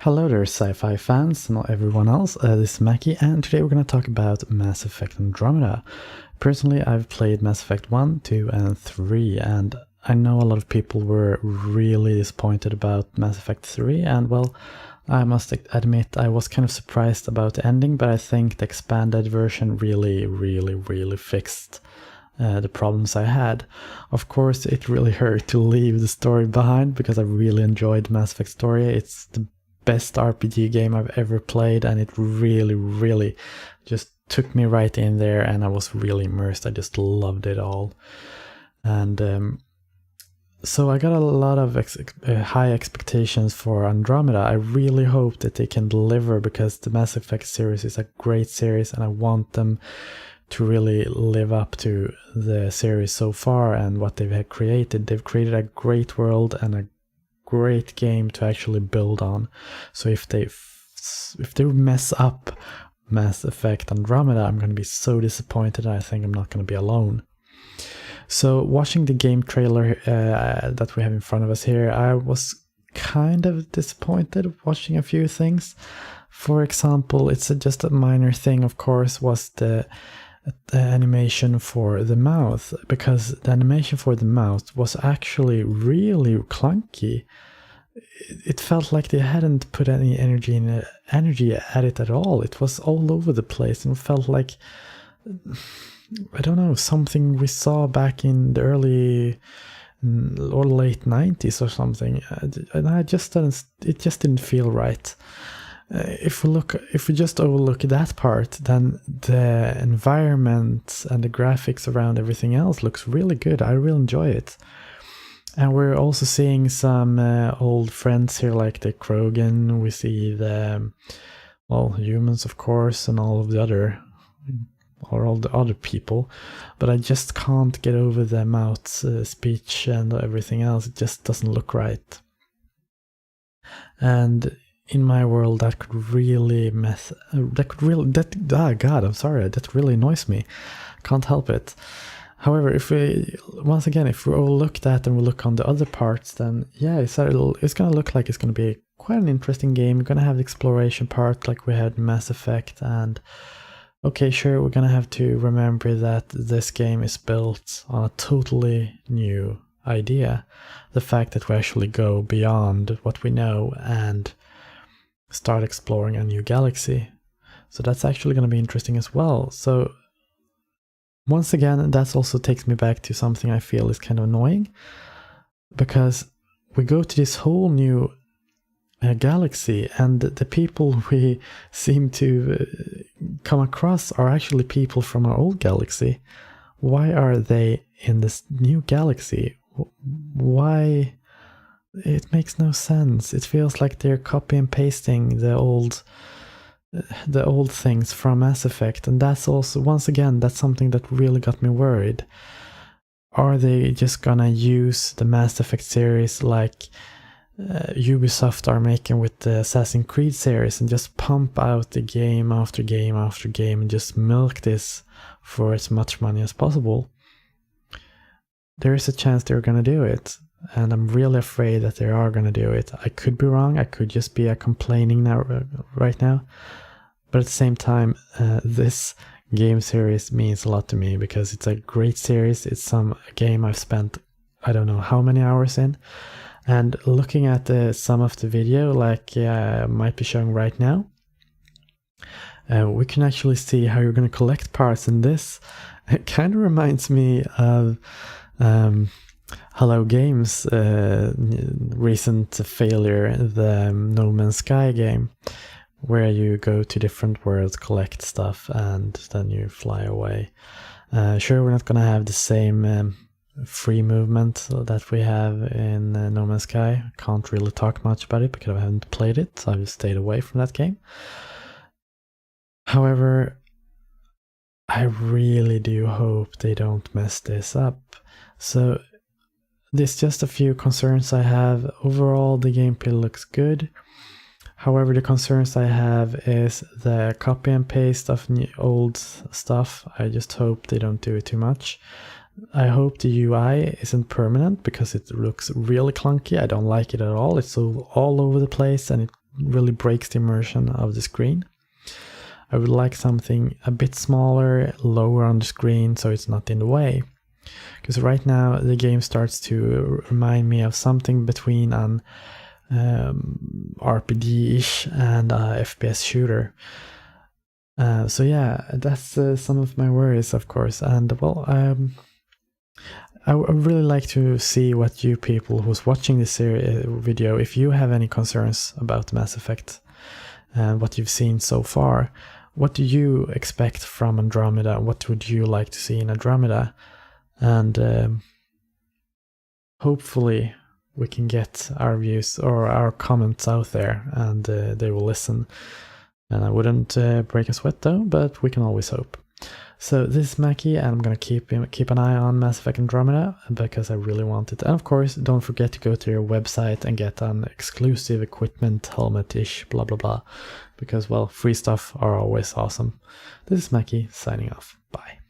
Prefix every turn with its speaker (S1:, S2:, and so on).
S1: Hello there, sci-fi fans, not everyone else. This is Mackie, and today we're going to talk about Mass Effect Andromeda. Personally, I've played Mass Effect 1, 2, and 3, and I know a lot of people were really disappointed about Mass Effect 3, and well, I must admit I was kind of surprised about the ending, but I think the expanded version really fixed the problems I had. Of course, it really hurt to leave the story behind because I really enjoyed Mass Effect story. It's the best RPG game I've ever played, and it really just took me right in there, and I was really immersed. I just loved it all. And so I got a lot of high expectations for Andromeda. I really hope that they can deliver, because the Mass Effect series is a great series and I want them to really live up to the series so far and what they've created. They've created a great world and a great game to actually build on. So if they mess up Mass Effect Andromeda, I'm going to be so disappointed. I think I'm not going to be alone. So watching the game trailer that we have in front of us here, I was kind of disappointed watching a few things. For example, it's just a minor thing, of course, was the animation for the mouth, because the animation for the mouth was actually really clunky. It felt like they hadn't put any energy at it at all. It was all over the place and felt like, I don't know, something we saw back in the early or late 90s or something, and it just didn't feel right. If we just overlook that part, then the environment and the graphics around everything else looks really good. I really enjoy it. And we're also seeing some old friends here, like the Krogan. We see the, well, humans, of course, and all the other people. But I just can't get over the mouth speech and everything else. It just doesn't look right. And in my world, that really annoys me. Can't help it. However, if we overlook that and we look on the other parts, then yeah, it's going to look like it's going to be quite an interesting game. We're going to have the exploration part like we had in Mass Effect, and okay, sure, we're going to have to remember that this game is built on a totally new idea. The fact that we actually go beyond what we know and start exploring a new galaxy. So that's actually going to be interesting as well. So once again, that also takes me back to something I feel is kind of annoying, because we go to this whole new galaxy, and the people we seem to come across are actually people from our old galaxy. Why are they in this new galaxy? Why? It makes no sense. It feels like they're copy and pasting the old things from Mass Effect, and that's also, once again, that's something that really got me worried. Are they just gonna use the Mass Effect series like Ubisoft are making with the Assassin's Creed series, and just pump out the game after game after game and just milk this for as much money as possible? There is a chance they're gonna do it, and I'm really afraid that they are going to do it. I could be wrong. I could just be complaining right now. But at the same time, this game series means a lot to me, because it's a great series. It's some game I've spent I don't know how many hours in. And looking at some of the video, like I might be showing right now, we can actually see how you're going to collect parts in this. It kind of reminds me of Hello Games' recent failure, the No Man's Sky game, where you go to different worlds, collect stuff, and then you fly away. Sure, we're not going to have the same free movement that we have in No Man's Sky. Can't really talk much about it because I haven't played it, so I've stayed away from that game. However, I really do hope they don't mess this up. So there's just a few concerns I have. Overall, the gameplay looks good. However, the concerns I have is the copy and paste of old stuff. I just hope they don't do it too much. I hope the UI isn't permanent, because it looks really clunky. I don't like it at all. It's so all over the place, and it really breaks the immersion of the screen. I would like something a bit smaller, lower on the screen, so it's not in the way. Because right now the game starts to remind me of something between an RPG-ish and a FPS shooter. So yeah, that's some of my worries, of course. And well, I would really like to see what you people who's watching this video, if you have any concerns about Mass Effect and what you've seen so far. What do you expect from Andromeda? What would you like to see in Andromeda? And hopefully we can get our views or our comments out there, and they will listen. And I wouldn't break a sweat though, but we can always hope. So this is Mackie, and I'm gonna keep an eye on Mass Effect Andromeda because I really want it. And of course, don't forget to go to your website and get an exclusive equipment, helmet-ish, blah blah blah. Because well, free stuff are always awesome. This is Mackie signing off. Bye.